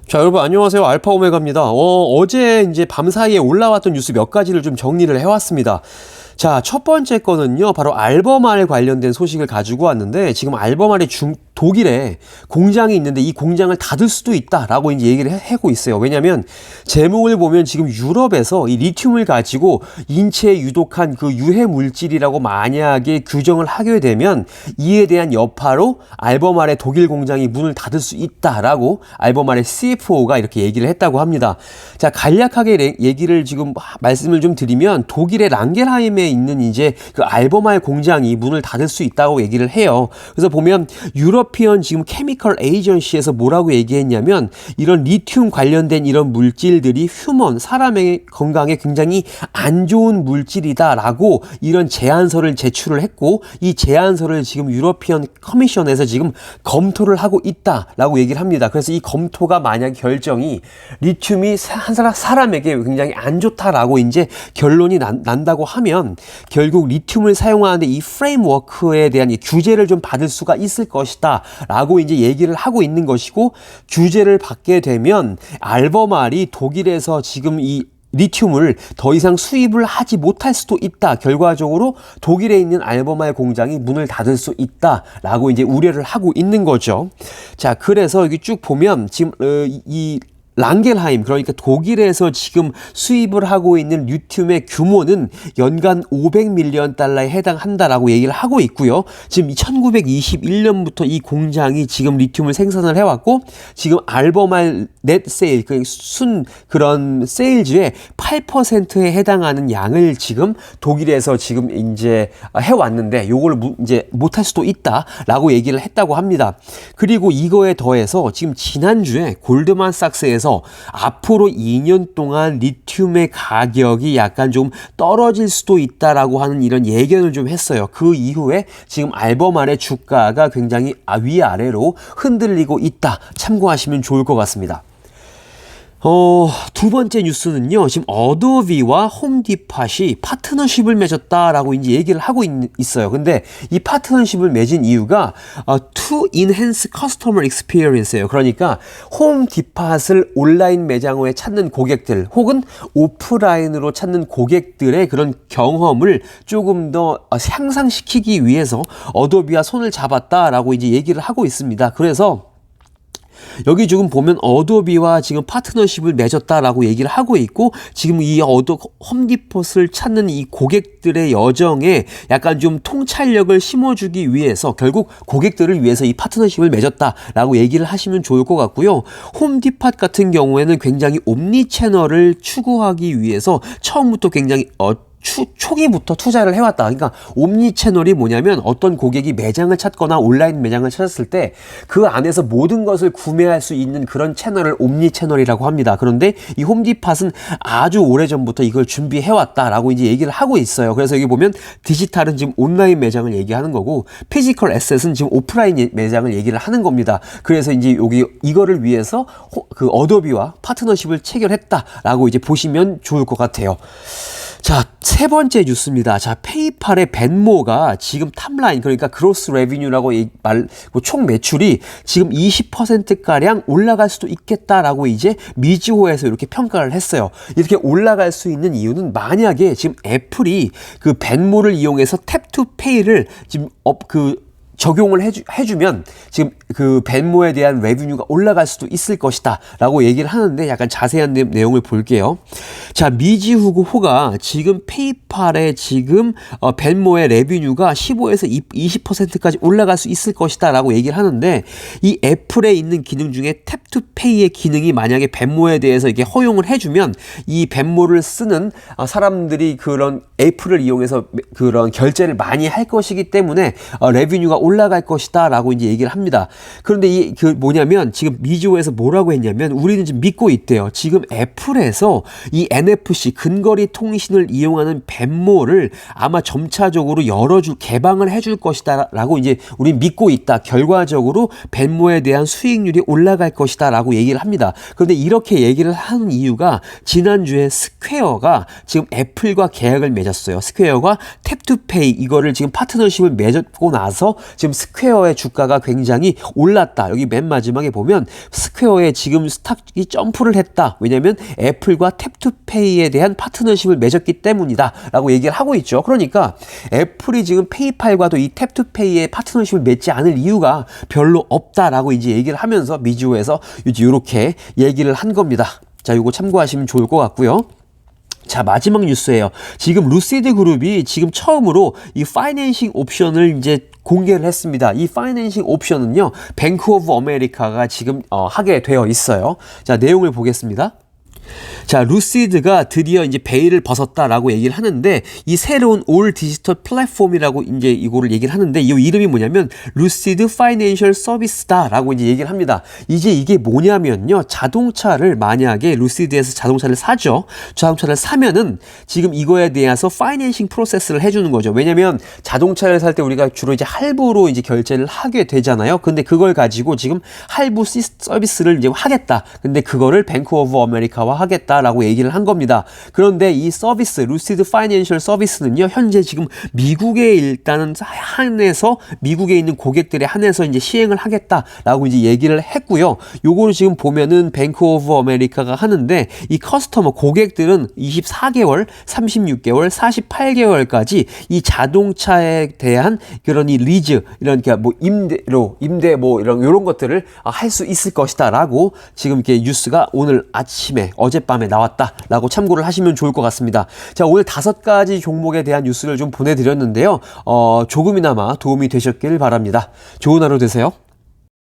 자, 여러분 안녕하세요. 알파 오메가입니다. 어제 이제 밤사이에 올라왔던 뉴스 몇 가지를 좀 정리를 해왔습니다. 자, 첫 번째 거는요, 바로 알버말 관련된 소식을 가지고 왔는데, 지금 알버말이 독일에 공장이 있는데 이 공장을 닫을 수도 있다라고 이제 얘기를 하고 있어요. 왜냐면 제목을 보면 지금 유럽에서 이 리튬을 가지고 인체에 유독한 그 유해 물질이라고 만약에 규정을 하게 되면 이에 대한 여파로 알버말의 독일 공장이 문을 닫을 수 있다라고 알버말의 CFO가 이렇게 얘기를 했다고 합니다. 자, 간략하게 얘기를 지금 말씀을 좀 드리면 독일의 랑겔하임에 있는 이제 그 알버말 공장이 문을 닫을 수 있다고 얘기를 해요. 그래서 보면 유러피언 지금 케미컬 에이전시에서 뭐라고 얘기했냐면 이런 리튬 관련된 이런 물질들이 사람의 건강에 굉장히 안 좋은 물질이다라고 이런 제안서를 제출을 했고, 이 제안서를 지금 유러피언 커미션에서 지금 검토를 하고 있다라고 얘기를 합니다. 그래서 이 검토가 만약 결정이 리튬이 사람에게 굉장히 안 좋다라고 이제 결론이 난다고 하면 결국 리튬을 사용하는데 이 프레임워크에 대한 이 규제를 좀 받을 수가 있을 것이다 라고 이제 얘기를 하고 있는 것이고, 규제를 받게 되면 알버말이 독일에서 지금 이 리튬을 더 이상 수입을 하지 못할 수도 있다. 결과적으로 독일에 있는 알버말 공장이 문을 닫을 수 있다라고 이제 우려를 하고 있는 거죠. 자, 그래서 여기 쭉 보면 지금 이 랑겔하임, 그러니까 독일에서 지금 수입을 하고 있는 리튬의 규모는 연간 500밀리언 달러에 해당한다라고 얘기를 하고 있고요. 지금 1921년부터 이 공장이 지금 리튬을 생산을 해왔고, 지금 알버말 넷 세일, 그런 세일즈의 8%에 해당하는 양을 지금 독일에서 지금 이제 해왔는데, 요걸 이제 못할 수도 있다라고 얘기를 했다고 합니다. 그리고 이거에 더해서 지금 지난주에 골드만삭스에서 앞으로 2년 동안 리튬의 가격이 약간 좀 떨어질 수도 있다라고 하는 이런 예견을 좀 했어요. 그 이후에 지금 알버말의 주가가 굉장히 위아래로 흔들리고 있다. 참고하시면 좋을 것 같습니다. 두 번째 뉴스는요, 지금 어도비와 홈디팟이 파트너십을 맺었다라고 이제 얘기를 하고 있어요. 근데 이 파트너십을 맺은 이유가 to enhance customer experience예요. 그러니까 홈디팟을 온라인 매장에 찾는 고객들 혹은 오프라인으로 찾는 고객들의 그런 경험을 조금 더 향상시키기 위해서 어도비와 손을 잡았다라고 이제 얘기를 하고 있습니다. 그래서 여기 지금 보면 어도비와 지금 파트너십을 맺었다라고 얘기를 하고 있고, 지금 이 홈디폿을 찾는 이 고객들의 여정에 약간 좀 통찰력을 심어주기 위해서 결국 고객들을 위해서 이 파트너십을 맺었다라고 얘기를 하시면 좋을 것 같고요. 홈디폿 같은 경우에는 굉장히 옴니 채널을 추구하기 위해서 처음부터 굉장히 초기부터 투자를 해왔다. 그러니까 옴니 채널이 뭐냐면 어떤 고객이 매장을 찾거나 온라인 매장을 찾았을 때 그 안에서 모든 것을 구매할 수 있는 그런 채널을 옴니 채널이라고 합니다. 그런데 이 홈디팟은 아주 오래전부터 이걸 준비해왔다라고 이제 얘기를 하고 있어요. 그래서 여기 보면 디지털은 지금 온라인 매장을 얘기하는 거고, 피지컬 에셋은 지금 오프라인 매장을 얘기를 하는 겁니다. 그래서 이제 이거를 위해서 그 어도비와 파트너십을 체결했다라고 이제 보시면 좋을 것 같아요. 자, 세 번째 뉴스입니다. 자, 페이팔의 벤모가 지금 탑라인, 그러니까 그로스 레비뉴라고 총 매출이 지금 20%가량 올라갈 수도 있겠다라고 이제 미즈호에서 이렇게 평가를 했어요. 이렇게 올라갈 수 있는 이유는 만약에 지금 애플이 그 벤모를 이용해서 탭투페이를 지금 적용을 해주면 지금 그 벤모에 대한 레비뉴가 올라갈 수도 있을 것이다 라고 얘기를 하는데, 약간 자세한 내용을 볼게요. 자, 미즈호가 지금 페이팔에 지금 벤모의 레비뉴가 15에서 20%까지 올라갈 수 있을 것이다 라고 얘기를 하는데, 이 애플에 있는 기능 중에 탭투페이의 기능이 만약에 벤모에 대해서 이게 허용을 해주면 이 벤모를 쓰는 사람들이 그런 애플을 이용해서 그런 결제를 많이 할 것이기 때문에 레비뉴가 올라갈 것이다 라고 이제 얘기를 합니다. 그런데 뭐냐면 지금 미즈호에서 뭐라고 했냐면, 우리는 지금 믿고 있대요. 지금 애플에서 이 NFC 근거리 통신을 이용하는 벤모를 아마 점차적으로 개방을 해줄 것이다 라고 이제 우리 믿고 있다. 결과적으로 벤모에 대한 수익률이 올라갈 것이다 라고 얘기를 합니다. 그런데 이렇게 얘기를 하는 이유가 지난주에 스퀘어가 지금 애플과 계약을 맺었어요. 스퀘어가 탭투페이 이거를 지금 파트너십을 맺었고 나서 지금 스퀘어의 주가가 굉장히 올랐다. 여기 맨 마지막에 보면 스퀘어에 지금 스탁이 점프를 했다. 왜냐면 애플과 탭투페이에 대한 파트너십을 맺었기 때문이다 라고 얘기를 하고 있죠. 그러니까 애플이 지금 페이팔과도 이 탭투페이의 파트너십을 맺지 않을 이유가 별로 없다라고 이제 얘기를 하면서 미주에서 이렇게 얘기를 한 겁니다. 자, 이거 참고하시면 좋을 것 같고요. 자, 마지막 뉴스예요. 지금 루시드 그룹이 지금 처음으로 이 파이낸싱 옵션을 이제 공개를 했습니다. 이 파이낸싱 옵션은요, 뱅크 오브 아메리카가 지금 하게 되어 있어요. 자, 내용을 보겠습니다. 자, 루시드가 드디어 이제 베일을 벗었다라고 얘기를 하는데, 이 새로운 올 디지털 플랫폼이라고 이제 이거를 얘기를 하는데, 이 이름이 뭐냐면 루시드 파이낸셜 서비스다라고 이제 얘기를 합니다. 이제 이게 뭐냐면요, 자동차를 만약에 루시드에서 자동차를 사죠. 자동차를 사면은 지금 이거에 대해서 파이낸싱 프로세스를 해주는 거죠. 왜냐면 자동차를 살 때 우리가 주로 이제 할부로 이제 결제를 하게 되잖아요. 근데 그걸 가지고 지금 할부 서비스를 이제 하겠다. 근데 그거를 뱅크 오브 아메리카와 하겠다라고 얘기를 한 겁니다. 그런데 이 서비스, 루시드 파이낸셜 서비스는요, 현재 지금 미국에 일단은 한해서 미국에 있는 고객들에 한해서 이제 시행을 하겠다라고 이제 얘기를 했고요. 요거를 지금 보면은 뱅크 오브 아메리카가 하는데, 이 커스터머 고객들은 24개월, 36개월, 48개월까지 이 자동차에 대한 그런 이 리즈, 이런 뭐 임대 뭐 이런 것들을 할 수 있을 것이다라고 지금 이렇게 뉴스가 오늘 아침에 어젯밤에 나왔다라고 참고를 하시면 좋을 것 같습니다. 자, 오늘 5가지 종목에 대한 뉴스를 좀 보내드렸는데요. 조금이나마 도움이 되셨길 바랍니다. 좋은 하루 되세요.